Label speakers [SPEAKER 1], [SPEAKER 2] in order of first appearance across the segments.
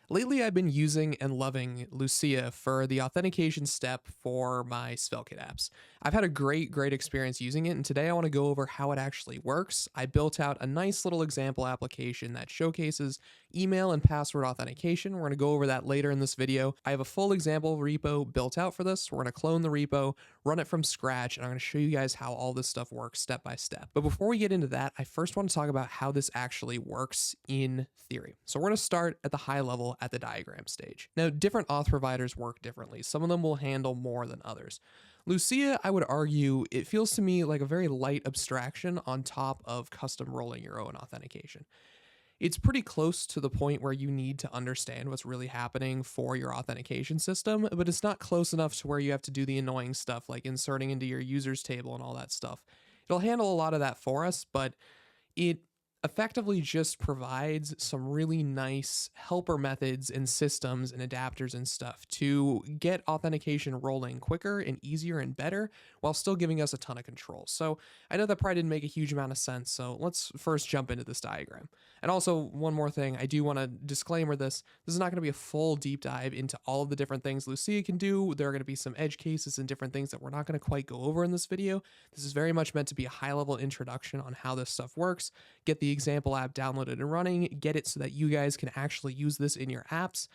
[SPEAKER 1] Lately, I've been using and loving Lucia for the authentication step for my Sveltekit apps. I've had a great experience using it, and today I want to go over how it actually works. I built out a nice little example application that showcases email and password authentication. We're going to go over that later in this video. I have a full example repo built out for this. We're going to clone the repo, run it from scratch, and I'm going to show you guys how all this stuff works step by step. But before we get into that, I first want to talk about how this actually works in theory. So we're going to start at the high level at the diagram stage. Now, different auth providers work differently. Some of them will handle more than others. Lucia, I would argue, it feels to me like a very light abstraction on top of custom rolling your own authentication. It's pretty close to the point where you need to understand what's really happening for your authentication system, but it's not close enough to where you have to do the annoying stuff like inserting into your users table and all that stuff. It'll handle a lot of that for us, but it effectively just provides some really nice helper methods and systems and adapters and stuff to get authentication rolling quicker and easier and better while still giving us a ton of control. So I know that probably didn't make a huge amount of sense, so let's first jump into this diagram. And also, one more thing, I do want to disclaimer this is not going to be a full deep dive into all of the different things Lucia can do. There are going to be some edge cases and different things that we're not going to quite go over in this video. This is very much meant to be a high-level introduction on how this stuff works, get the example app downloaded and running, get it so that you guys can actually use this in your apps.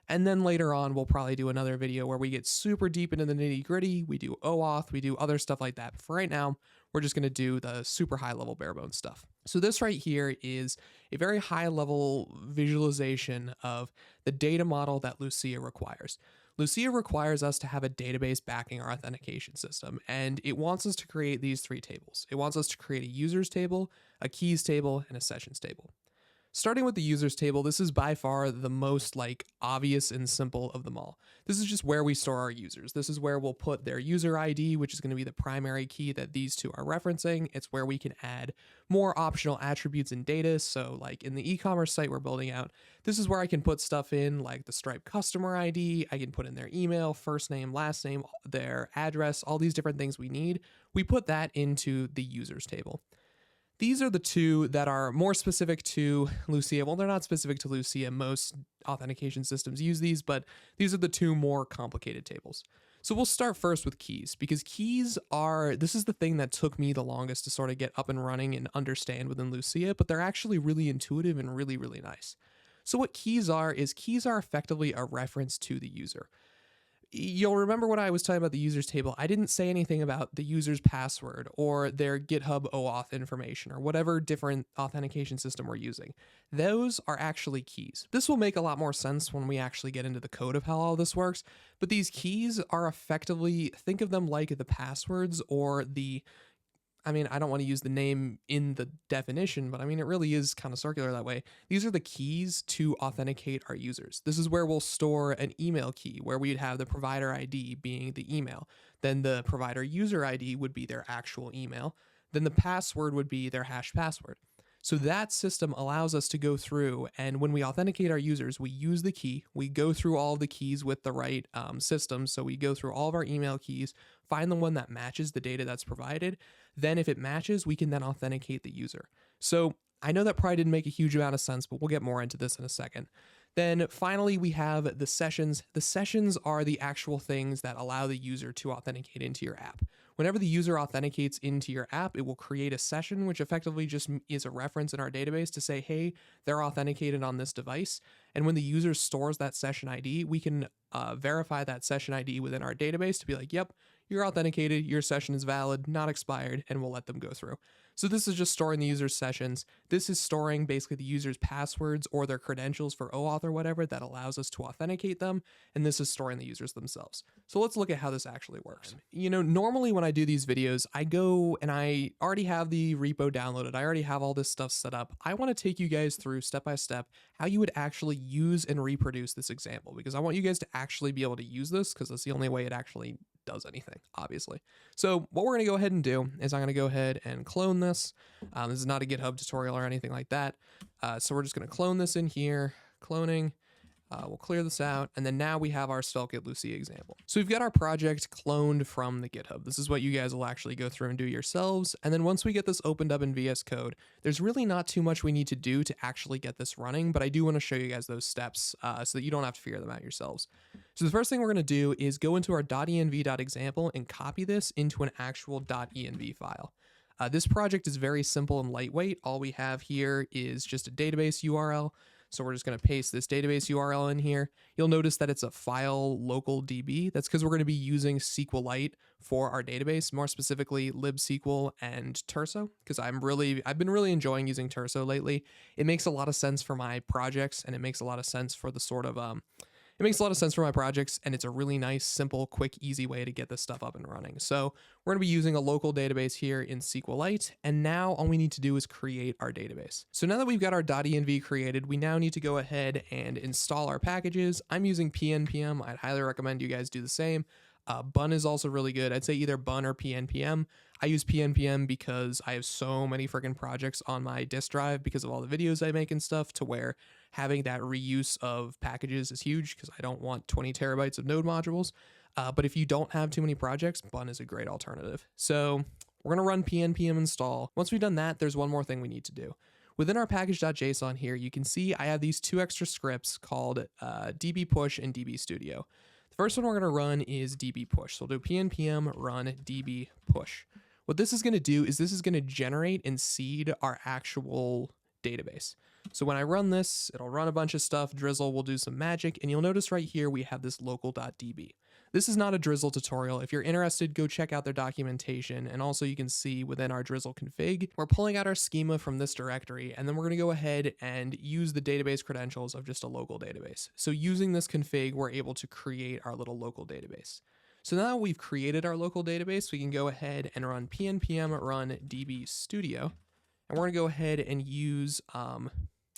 [SPEAKER 1] And then later on, we'll probably do another video where we get super deep into the nitty gritty. We do OAuth, we do other stuff like that. But for right now, we're just going to do the super high level bare bones stuff. So this right here is a very high level visualization of the data model that Lucia requires. Lucia requires us to have a database backing our authentication system, and it wants us to create these three tables. It wants us to create a users table, a keys table, and a sessions table. Starting with the users table, this is by far the most obvious and simple of them all. This is just where we store our users. This is where we'll put their user ID, which is going to be the primary key that these two are referencing. It's where we can add more optional attributes and data. So like in the e-commerce site we're building out, this is where I can put stuff in like the Stripe customer ID. I can put in their email, first name, last name, their address, all these different things we need. We put that into the users table. These are the two that are more specific to Lucia. Well, they're not specific to Lucia. Most authentication systems use these, but these are the two more complicated tables. So we'll start first with keys, because this is the thing that took me the longest to sort of get up and running and understand within Lucia, but they're actually really intuitive and really nice. So what keys are effectively a reference to the user. You'll remember when I was talking about the users table, I didn't say anything about the user's password or their GitHub OAuth information or whatever different authentication system we're using. Those are actually keys. This will make a lot more sense when we actually get into the code of how all this works, but these keys are effectively, think of them like the passwords or I don't want to use the name in the definition, but it really is kind of circular that way. These are the keys to authenticate our users. This is where we'll store an email key, where we'd have the provider ID being the email. Then the provider user ID would be their actual email. Then the password would be their hash password. So that system allows us to go through, and when we authenticate our users, we use the key. We go through all of the keys with the right system. So we go through all of our email keys, find the one that matches the data that's provided. Then if it matches, we can then authenticate the user. So I know that probably didn't make a huge amount of sense, but we'll get more into this in a second. Then finally, we have the sessions. The sessions are the actual things that allow the user to authenticate into your app. Whenever the user authenticates into your app, it will create a session, which effectively just is a reference in our database to say, hey, they're authenticated on this device. And when the user stores that session ID, we can verify that session ID within our database to be like, yep, you're authenticated, your session is valid, not expired, and we'll let them go through. So this is just storing the user's sessions. This is storing basically the user's passwords or their credentials for OAuth or whatever that allows us to authenticate them. And this is storing the users themselves. So let's look at how this actually works. Normally when I do these videos, I go and I already have the repo downloaded. I already have all this stuff set up. I want to take you guys through step by step how you would actually use and reproduce this example, because I want you guys to actually be able to use this, because that's the only way it actually does anything, obviously. So what we're going to go ahead and do is I'm going to go ahead and clone this. This is not a GitHub tutorial or anything like that. So we're just going to clone this in here, cloning, We'll clear this out, and then now we have our Sveltekit Lucia example. So we've got our project cloned from the GitHub. This is what you guys will actually go through and do yourselves. And then once we get this opened up in VS Code, there's really not too much we need to do to actually get this running, but I do want to show you guys those steps so that you don't have to figure them out yourselves. So the first thing we're going to do is go into our .env.example and copy this into an actual .env file. This project is very simple and lightweight. All we have here is just a database URL. So we're just going to paste this database URL in here. You'll notice that it's a file local DB. That's because we're going to be using SQLite for our database, more specifically libsql and Terso, because I've been really enjoying using Terso lately. It makes a lot of sense for my projects, and it makes a lot of sense for the sort of it makes a lot of sense for my projects, and it's a really nice, simple, quick, easy way to get this stuff up and running. So we're going to be using a local database here in SQLite, and now all we need to do is create our database. So now that we've got our .env created, we now need to go ahead and install our packages. I'm using pnpm. I'd highly recommend you guys do the same. Bun is also really good. I'd say either Bun or pnpm. I use pnpm because I have so many freaking projects on my disk drive because of all the videos I make and stuff, to where having that reuse of packages is huge because I don't want 20 terabytes of node modules. But if you don't have too many projects, Bun is a great alternative. So we're going to run pnpm install. Once we've done that, there's one more thing we need to do. Within our package.json here, you can see I have these two extra scripts called dbpush and dbstudio. The first one we're going to run is dbpush. So we'll do pnpm run dbpush. What this is going to do is this is going to generate and seed our actual database. So when I run this, it'll run a bunch of stuff. Drizzle will do some magic, and you'll notice right here we have this local.db. This is not a Drizzle tutorial. If you're interested, go check out their documentation, and also you can see within our Drizzle config, we're pulling out our schema from this directory, and then we're going to go ahead and use the database credentials of just a local database. So using this config, we're able to create our little local database. So now that we've created our local database, we can go ahead and run pnpm run dbstudio, and we're going to go ahead and use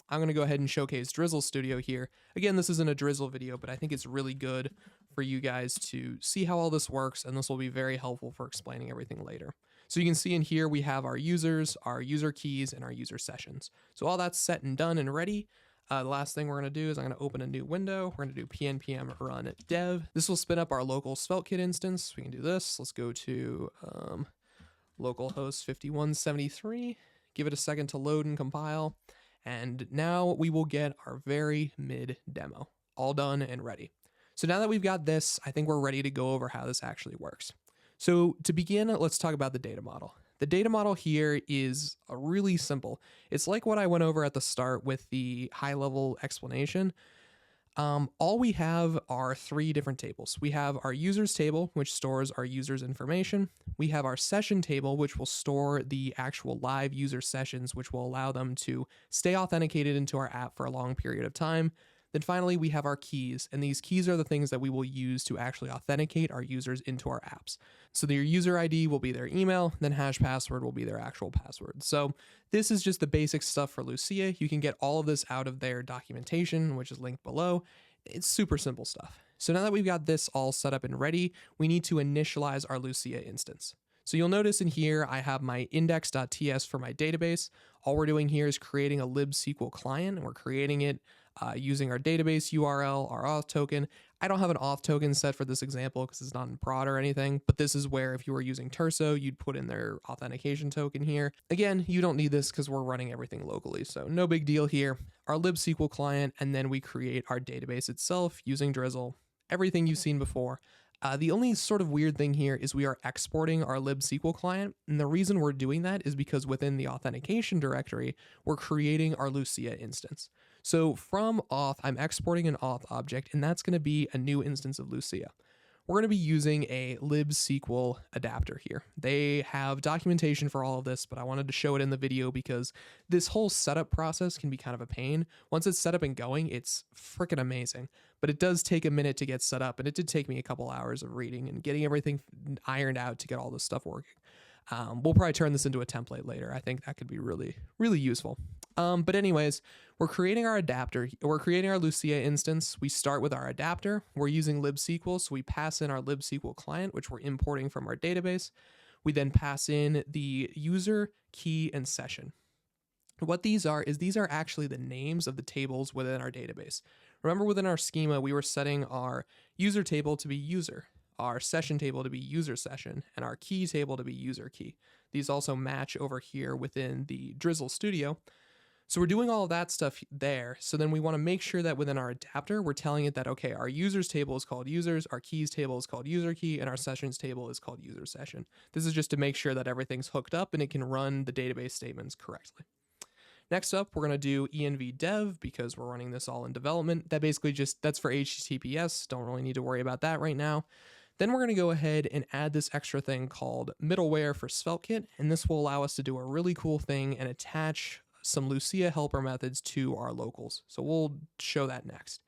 [SPEAKER 1] I'm going to go ahead and showcase Drizzle Studio here. Again, this isn't a Drizzle video, but I think it's really good for you guys to see how all this works, and this will be very helpful for explaining everything later. So you can see in here we have our users, our user keys, and our user sessions. So all that's set and done and ready. The last thing we're going to do is I'm going to open a new window. We're going to do pnpm run dev. This will spin up our local Sveltekit instance. We can do this. Let's go to localhost 5173. Give it a second to load and compile. And now we will get our very mid demo, all done and ready. So now that we've got this, I think we're ready to go over how this actually works. So to begin, let's talk about the data model. The data model here is really simple. It's like what I went over at the start with the high-level explanation. All we have are three different tables. We have our users table, which stores our users' information. We have our session table, which will store the actual live user sessions, which will allow them to stay authenticated into our app for a long period of time. Then finally, we have our keys, and these keys are the things that we will use to actually authenticate our users into our apps. So their user ID will be their email, then hash password will be their actual password. So this is just the basic stuff for Lucia. You can get all of this out of their documentation, which is linked below. It's super simple stuff. So now that we've got this all set up and ready, we need to initialize our Lucia instance. So you'll notice in here, I have my index.ts for my database. All we're doing here is creating a libsql client, and we're creating it using our database URL, our auth token. I don't have an auth token set for this example because it's not in prod or anything, but this is where if you were using Terso, you'd put in their authentication token here. Again, you don't need this because we're running everything locally, so no big deal here. Our libsql client, and then we create our database itself using Drizzle, everything you've seen before. The only sort of weird thing here is we are exporting our libsql client, and the reason we're doing that is because within the authentication directory, we're creating our Lucia instance. So from auth, I'm exporting an auth object, and that's going to be a new instance of Lucia. We're going to be using a libsql adapter here. They have documentation for all of this, but I wanted to show it in the video because this whole setup process can be kind of a pain. Once it's set up and going, it's freaking amazing, but it does take a minute to get set up, and it did take me a couple hours of reading and getting everything ironed out to get all this stuff working. We'll probably turn this into a template later. I think that could be really, really useful. But anyways, we're creating our adapter. We're creating our Lucia instance. We start with our adapter. We're using libsql, so we pass in our libsql client, which we're importing from our database. We then pass in the user, key, and session. What these are is these are actually the names of the tables within our database. Remember, within our schema, we were setting our user table to be user, our session table to be user session, and our key table to be user key. These also match over here within the Drizzle Studio. So we're doing all of that stuff there. So then we want to make sure that within our adapter, we're telling it that, okay, our users table is called users, our keys table is called user key, and our sessions table is called user session. This is just to make sure that everything's hooked up and it can run the database statements correctly. Next up, we're going to do env dev because we're running this all in development. That basically that's for HTTPS. Don't really need to worry about that right now. Then we're going to go ahead and add this extra thing called middleware for Sveltekit, and this will allow us to do a really cool thing and attach some Lucia helper methods to our locals. So we'll show that next.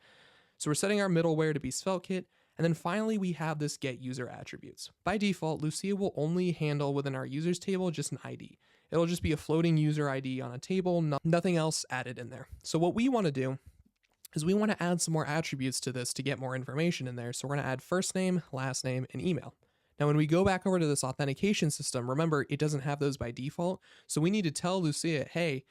[SPEAKER 1] So we're setting our middleware to be Sveltekit, and then finally we have this get user attributes. By default, Lucia will only handle within our users table just an ID. It'll just be a floating user ID on a table, nothing else added in there. So what we want to do is we want to add some more attributes to this to get more information in there. So we're going to add first name, last name, and email. Now, when we go back over to this authentication system, remember, it doesn't have those by default. So we need to tell Lucia, hey,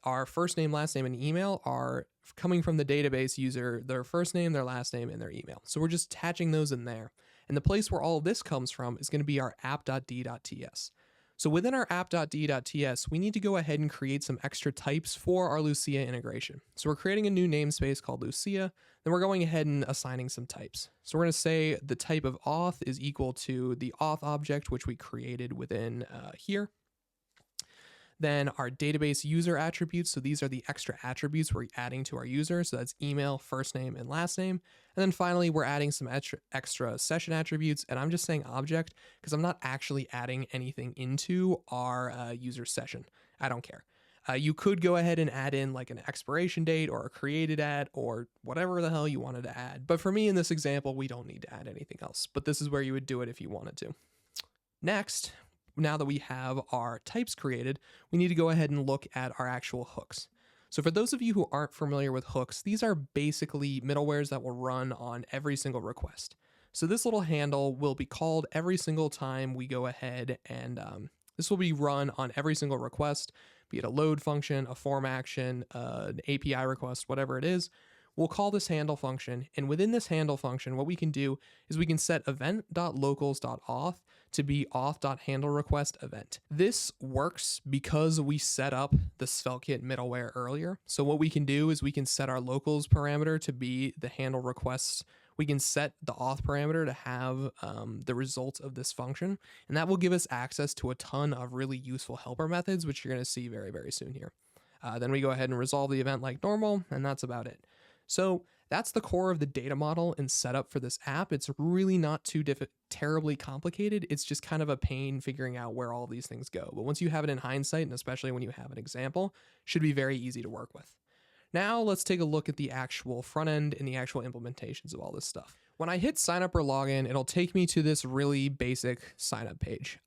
[SPEAKER 1] our first name, last name, and email are coming from the database user, their first name, their last name, and their email. So we're just attaching those in there. And the place where all of this comes from is going to be our app.d.ts. So within our app.d.ts, we need to go ahead and create some extra types for our Lucia integration. So we're creating a new namespace called Lucia, then we're going ahead and assigning some types. So we're going to say the type of auth is equal to the auth object, which we created within here. Then our database user attributes, so these are the extra attributes we're adding to our user, so that's email, first name, and last name. And then finally, we're adding some extra session attributes, and I'm just saying object because I'm not actually adding anything into our user session. I don't care. You could go ahead and add in like an expiration date or a created at or whatever the hell you wanted to add. But for me in this example, we don't need to add anything else, but this is where you would do it if you wanted to. Next, now that we have our types created, we need to go ahead and look at our actual hooks. So for those of you who aren't familiar with hooks, these are basically middlewares that will run on every single request. So this little handle will be called every single time we go ahead and this will be run on every single request, be it a load function, a form action, an API request, whatever it is. We'll call this handle function, and within this handle function, what we can do is we can set event.locals.auth to be auth.handleRequest event. This works because we set up the Sveltekit middleware earlier. So what we can do is we can set our locals parameter to be the handle requests. We can set the auth parameter to have the results of this function, and that will give us access to a ton of really useful helper methods, which you're going to see very, very soon here. Then we go ahead and resolve the event like normal, and that's about it. So that's the core of the data model and setup for this app. It's really not too terribly complicated. It's just kind of a pain figuring out where all these things go. But once you have it in hindsight, and especially when you have an example, should be very easy to work with. Now let's take a look at the actual front end and the actual implementations of all this stuff. When I hit sign up or login, it'll take me to this really basic sign up page.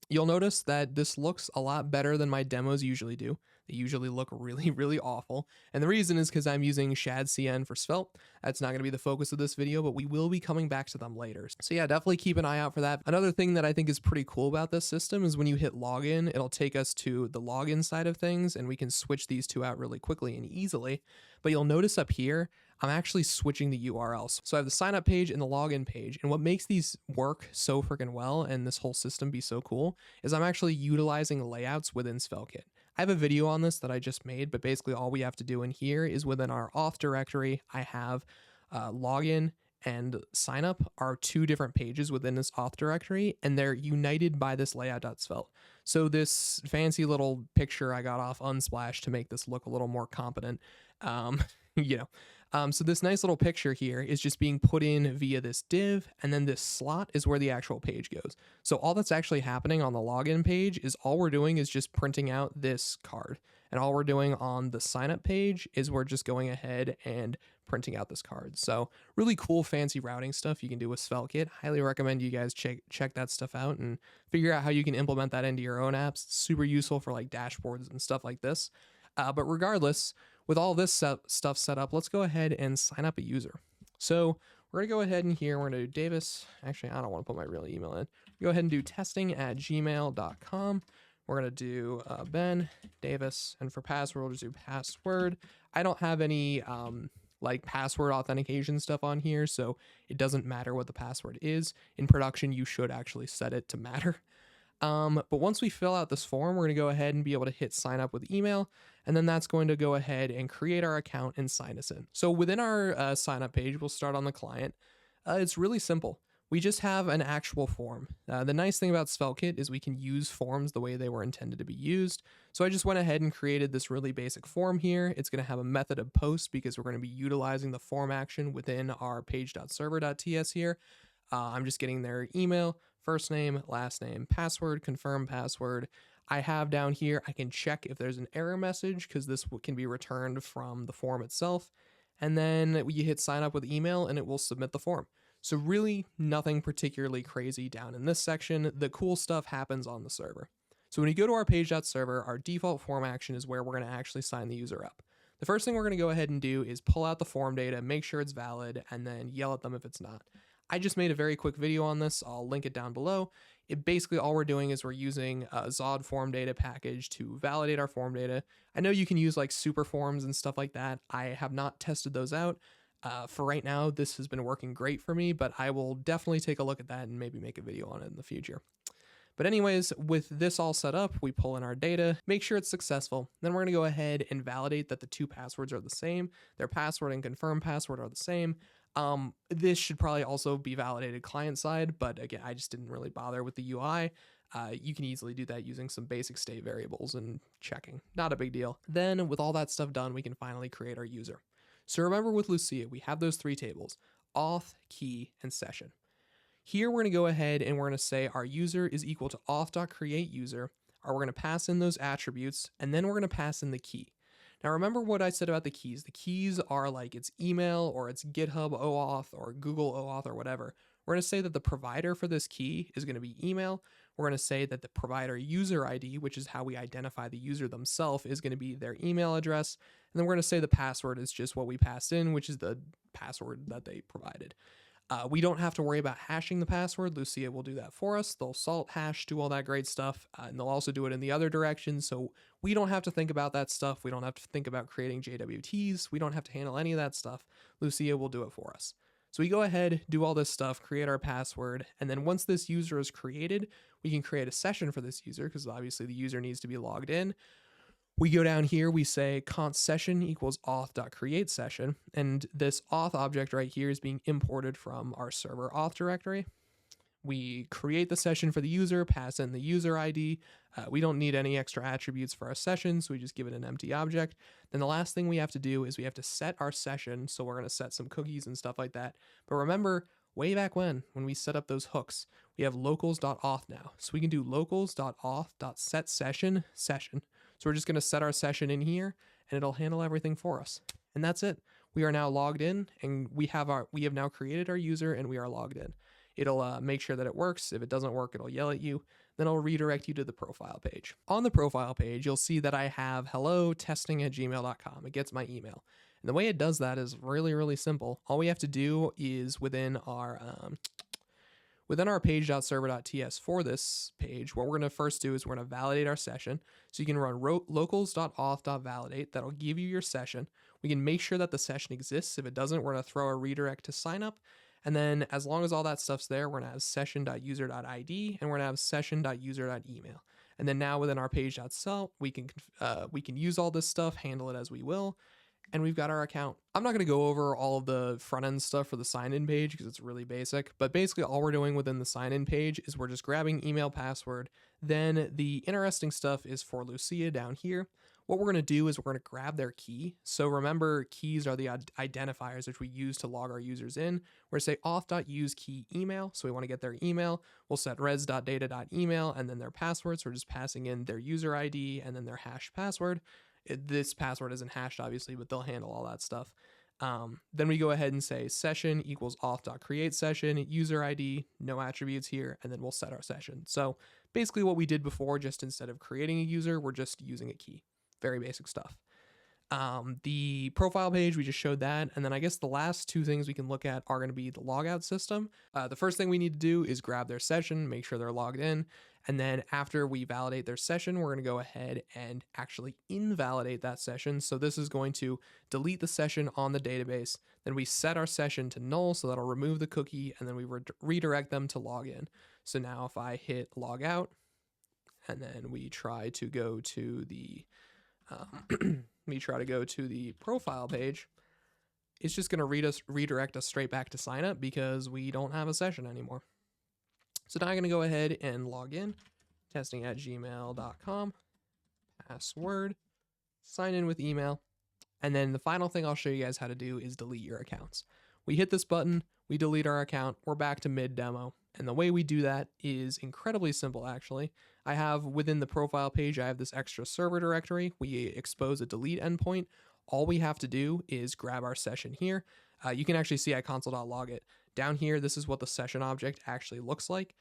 [SPEAKER 1] You'll notice that this looks a lot better than my demos usually do. They usually look really, really awful. And the reason is because I'm using shadcn for Svelte. That's not going to be the focus of this video, but we will be coming back to them later. So yeah, definitely keep an eye out for that. Another thing that I think is pretty cool about this system is when you hit login, it'll take us to the login side of things, and we can switch these two out really quickly and easily. But you'll notice up here, I'm actually switching the URLs. So I have the sign up page and the login page. And what makes these work so freaking well and this whole system be so cool is I'm actually utilizing layouts within Sveltekit. I have a video on this that I just made, but basically all we have to do in here is within our auth directory, I have login and sign up are two different pages within this auth directory, and they're united by this layout.svelte. So this fancy little picture I got off Unsplash to make this look a little more competent, so this nice little picture here is just being put in via this div, and then this slot is where the actual page goes. So all that's actually happening on the login page is all we're doing is just printing out this card. And all we're doing on the sign up page is we're just going ahead and printing out this card. So really cool, fancy routing stuff you can do with Sveltekit. Highly recommend you guys check that stuff out and figure out how you can implement that into your own apps. It's super useful for like dashboards and stuff like this. But regardless, with all this stuff set up, let's go ahead and sign up a user. So we're going to go ahead and here, we're going to do Davis. Actually, I don't want to put my real email in. Go ahead and do testing@gmail.com. We're going to do Ben Davis. And for password, we'll just do password. I don't have any like password authentication stuff on here, so it doesn't matter what the password is. In production, you should actually set it to matter. But once we fill out this form, we're going to go ahead and be able to hit sign up with email, and then that's going to go ahead and create our account and sign us in. So within our sign up page, we'll start on the client. It's really simple. We just have an actual form. The nice thing about Sveltekit is we can use forms the way they were intended to be used. So I just went ahead and created this really basic form here. It's going to have a method of post because we're going to be utilizing the form action within our page.server.ts here. I'm just getting their email, first name, last name, password, confirm password. I have down here, I can check if there's an error message because this can be returned from the form itself. And then you hit sign up with email and it will submit the form. So really nothing particularly crazy down in this section. The cool stuff happens on the server. So when you go to our page.server, our default form action is where we're going to actually sign the user up. The first thing we're going to go ahead and do is pull out the form data, make sure it's valid, and then yell at them if it's not. I just made a very quick video on this. I'll link it down below. It basically all we're doing is we're using a Zod form data package to validate our form data. I know you can use like super forms and stuff like that. I have not tested those out. For right now, this has been working great for me, but I will definitely take a look at that and maybe make a video on it in the future. But anyways, with this all set up, we pull in our data, make sure it's successful. Then we're going to go ahead and validate that the two passwords are the same. Their password and confirm password are the same. This should probably also be validated client side, but again, I just didn't really bother with the UI. You can easily do that using some basic state variables and checking. Not a big deal. Then with all that stuff done, we can finally create our user. So remember with Lucia, we have those three tables, auth, key, and session. Here we're going to go ahead and we're going to say our user is equal to auth.createUser, or we're going to pass in those attributes, and then we're going to pass in the key. Now remember what I said about the keys. The keys are like it's email or it's GitHub OAuth or Google OAuth or whatever. We're going to say that the provider for this key is going to be email. We're going to say that the provider user ID, which is how we identify the user themselves, is going to be their email address. And then we're going to say the password is just what we passed in, which is the password that they provided. We don't have to worry about hashing the password. Lucia will do that for us. They'll salt hash, do all that great stuff, and they'll also do it in the other direction. So we don't have to think about that stuff. We don't have to think about creating JWTs. We don't have to handle any of that stuff. Lucia will do it for us. So we go ahead, do all this stuff, create our password, and then once this user is created, we can create a session for this user because obviously the user needs to be logged in. We go down here, we say const session equals auth.createSession, and this auth object right here is being imported from our server auth directory. We create the session for the user, pass in the user ID. We don't need any extra attributes for our session, so we just give it an empty object. Then the last thing we have to do is we have to set our session, so we're going to set some cookies and stuff like that. But remember, way back when we set up those hooks, we have locals.auth now. So we can do locals.auth.setSession session. So we're just going to set our session in here, and it'll handle everything for us. And that's it. We are now logged in, and we have now created our user, and we are logged in. It'll make sure that it works. If it doesn't work, it'll yell at you. Then it'll redirect you to the profile page. On the profile page, you'll see that I have hello testing@gmail.com. It gets my email. And the way it does that is really, really simple. All we have to do is within our page.server.ts for this page, what we're going to first do is we're going to validate our session. So you can run locals.auth.validate. That'll give you your session. We can make sure that the session exists. If it doesn't, we're going to throw a redirect to sign up. And then as long as all that stuff's there, we're going to have session.user.id and we're going to have session.user.email. And then now within our page.cell, we can use all this stuff, handle it as we will. And we've got our account. I'm not going to go over all of the front end stuff for the sign in page because it's really basic, but basically all we're doing within the sign in page is we're just grabbing email password. Then the interesting stuff is for Lucia down here. What we're going to do is we're going to grab their key. So remember, keys are the identifiers which we use to log our users in. We're going to say auth.useKey email. So we want to get their email. We'll set res.data.email and then their password. So we're just passing in their user ID and then their hash password. This password isn't hashed, obviously, but they'll handle all that stuff. Then we go ahead and say session equals auth.createSession, user ID, no attributes here, and then we'll set our session. So basically what we did before, just instead of creating a user, we're just using a key. Very basic stuff. The profile page, we just showed that. And then I guess the last two things we can look at are going to be the logout system. The first thing we need to do is grab their session, make sure they're logged in. And then after we validate their session, we're going to go ahead and actually invalidate that session. So this is going to delete the session on the database. Then we set our session to null, so that'll remove the cookie, and then we redirect them to log in. So now if I hit log out, and then we try to go to the profile page, it's just going to redirect us straight back to sign up because we don't have a session anymore. So now I'm going to go ahead and log in, testing@gmail.com, password, sign in with email. And then the final thing I'll show you guys how to do is delete your accounts. We hit this button, we delete our account, we're back to mid demo. And the way we do that is incredibly simple, actually. I have within the profile page, I have this extra server directory. We expose a delete endpoint. All we have to do is grab our session here. You can actually see I console.log it. Down here, this is what the session object actually looks like.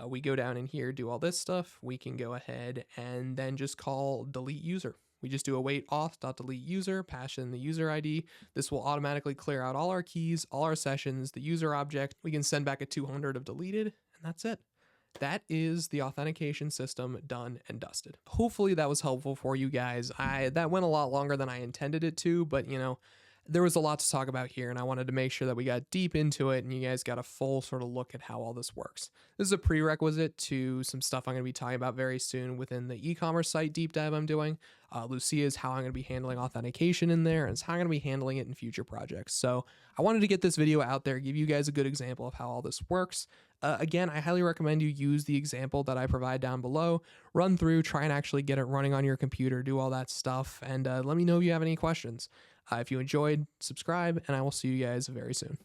[SPEAKER 1] We go down in here, do all this stuff. We can go ahead and then just call delete user. We just do await auth.delete user, pass in the user ID. This will automatically clear out all our keys, all our sessions, the user object. We can send back a 200 of deleted, and that's it. That is the authentication system done and dusted. Hopefully that was helpful for you guys. That went a lot longer than I intended it to, but you know, there was a lot to talk about here, and I wanted to make sure that we got deep into it and you guys got a full sort of look at how all this works. This is a prerequisite to some stuff I'm going to be talking about very soon within the e-commerce site deep dive I'm doing. Lucia is how I'm going to be handling authentication in there, and it's how I'm going to be handling it in future projects. So I wanted to get this video out there, give you guys a good example of how all this works. Again, I highly recommend you use the example that I provide down below, run through, try and actually get it running on your computer, do all that stuff, and let me know if you have any questions. If you enjoyed, subscribe, and I will see you guys very soon.